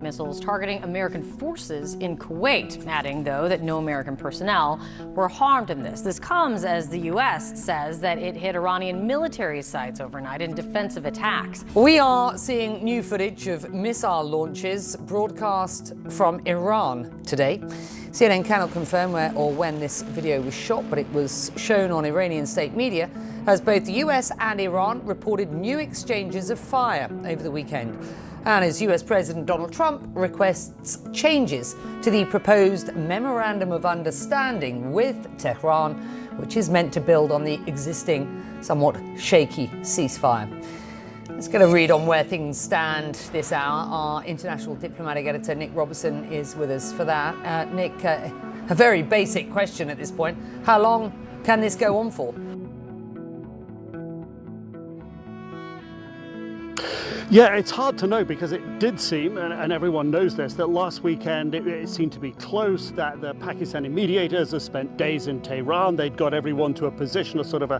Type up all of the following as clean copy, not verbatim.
missiles targeting American forces in Kuwait, adding, though, that no American personnel were harmed in this. This comes as the U.S. says that it hit Iranian military sites overnight in defensive attacks. We are seeing new footage of missile launches broadcast from Iran today. CNN cannot confirm where or when this video was shot, but it was shown on Iranian state media as both the U.S. and Iran reported new exchanges of fire over the weekend. And as US President Donald Trump requests changes to the proposed Memorandum of Understanding with Tehran, which is meant to build on the existing, somewhat shaky ceasefire. Let's get a read on where things stand this hour. Our international diplomatic editor, Nick Robertson, is with us for that. Nick, a very basic question at this point. How long can this go on for? Yeah, it's hard to know because it did seem, and everyone knows this, that last weekend it seemed to be close, that the Pakistani mediators had spent days in Tehran. They'd got everyone to a position of sort of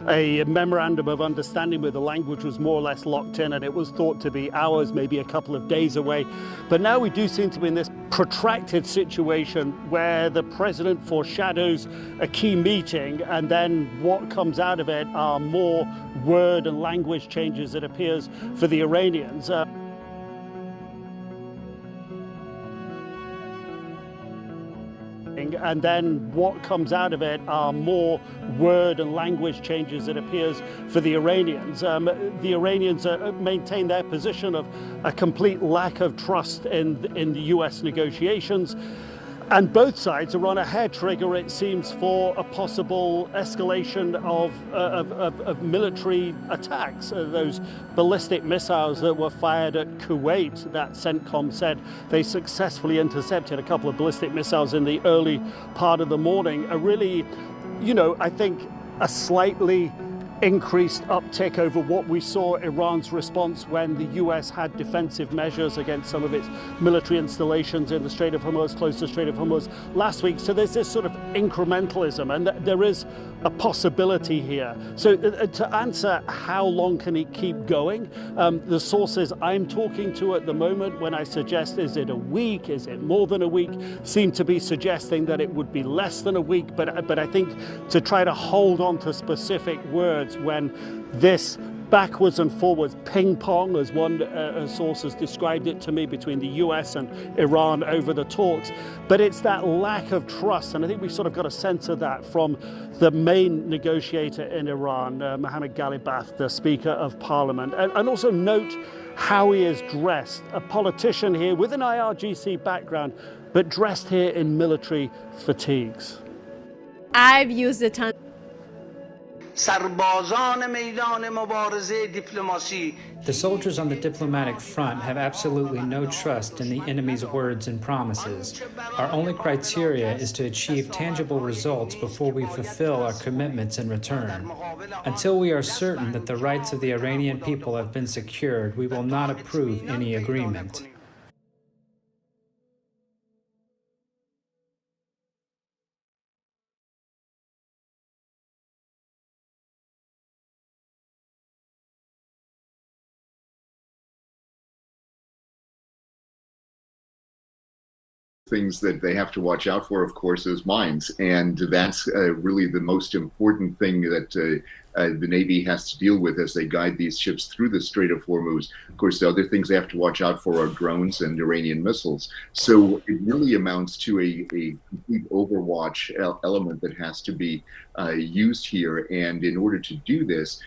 a memorandum of understanding where the language was more or less locked in, and it was thought to be hours, maybe a couple of days away. But now we do seem to be in this protracted situation where the president foreshadows a key meeting, and then what comes out of it are more word and language changes, it appears, for the Iranians. And then what comes out of it are more word and language changes, it appears, for the Iranians. The Iranians maintain their position of a complete lack of trust in the US negotiations. And both sides are on a hair trigger, it seems, for a possible escalation of military attacks. Those ballistic missiles that were fired at Kuwait, that CENTCOM said they successfully intercepted a couple of ballistic missiles in the early part of the morning, are really, I think a slightly increased uptick over what we saw Iran's response when the US had defensive measures against some of its military installations in the Strait of Hormuz, close to the Strait of Hormuz last week. So there's this sort of incrementalism, and there is a possibility here. So to answer how long can it keep going, the sources I'm talking to at the moment, when I suggest is it a week, is it more than a week, seem to be suggesting that it would be less than a week. But I think to try to hold on to specific words when this backwards and forwards ping pong, as one source has described it to me, between the US and Iran over the talks. But it's that lack of trust, and I think we've sort of got a sense of that from the main negotiator in Iran, Mohammad Ghalibaf, the Speaker of Parliament. And also note how he is dressed, a politician here with an IRGC background, but dressed here in military fatigues. I've used the time. The soldiers on the diplomatic front have absolutely no trust in the enemy's words and promises. Our only criteria is to achieve tangible results before we fulfill our commitments in return. Until we are certain that the rights of the Iranian people have been secured, we will not approve any agreement. Things that they have to watch out for, of course, is mines, and that's really the most important thing that the Navy has to deal with as they guide these ships through the Strait of Hormuz. Of course, the other things they have to watch out for are drones and Iranian missiles. So it really amounts to a complete overwatch element that has to be used here. And in order to do this,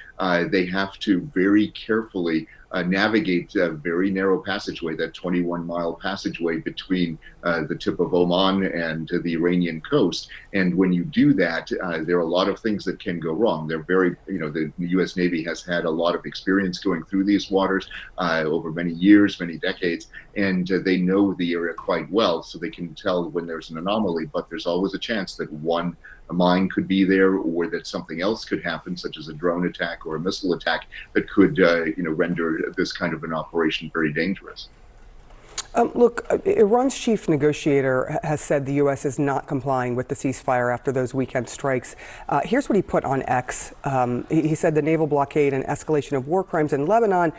they have to very carefully navigate a very narrow passageway, that 21-mile passageway between the tip of Oman and the Iranian coast. And when you do that, there are a lot of things that can go wrong. They're very, the U.S. Navy has had a lot of experience going through these waters over many years, many decades, and they know the area quite well, so they can tell when there's an anomaly, but there's always a chance that a mine could be there, or that something else could happen, such as a drone attack or a missile attack, that could render this kind of an operation very dangerous. Look, Iran's chief negotiator has said the U.S. is not complying with the ceasefire after those weekend strikes. Here's what he put on X. He said the naval blockade and escalation of war crimes in Lebanon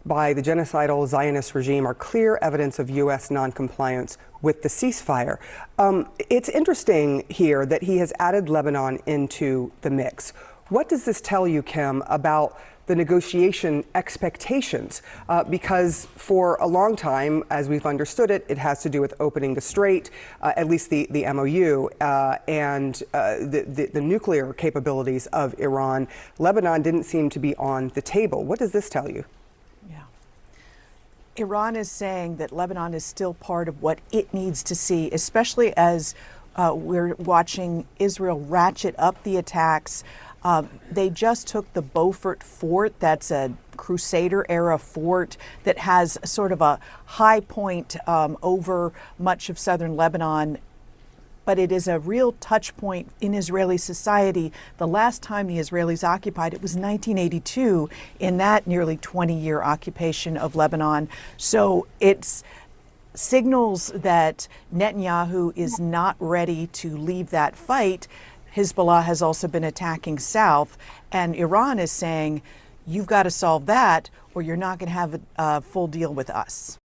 by the genocidal Zionist regime are clear evidence of U.S. noncompliance with the ceasefire. It's interesting here that he has added Lebanon into the mix. What does this tell you, Kim, about the negotiation expectations? Because for a long time, as we've understood it, it has to do with opening the strait, at least the MOU, and the nuclear capabilities of Iran. Lebanon didn't seem to be on the table. What does this tell you? Yeah. Iran is saying that Lebanon is still part of what it needs to see, especially as we're watching Israel ratchet up the attacks. They just took the Beaufort fort. That's a Crusader-era fort that has sort of a high point over much of southern Lebanon. But it is a real touch point in Israeli society. The last time the Israelis occupied it was 1982 in that nearly 20-year occupation of Lebanon. So it's signals that Netanyahu is not ready to leave that fight. Hezbollah has also been attacking south, and Iran is saying, you've got to solve that or you're not going to have a full deal with us.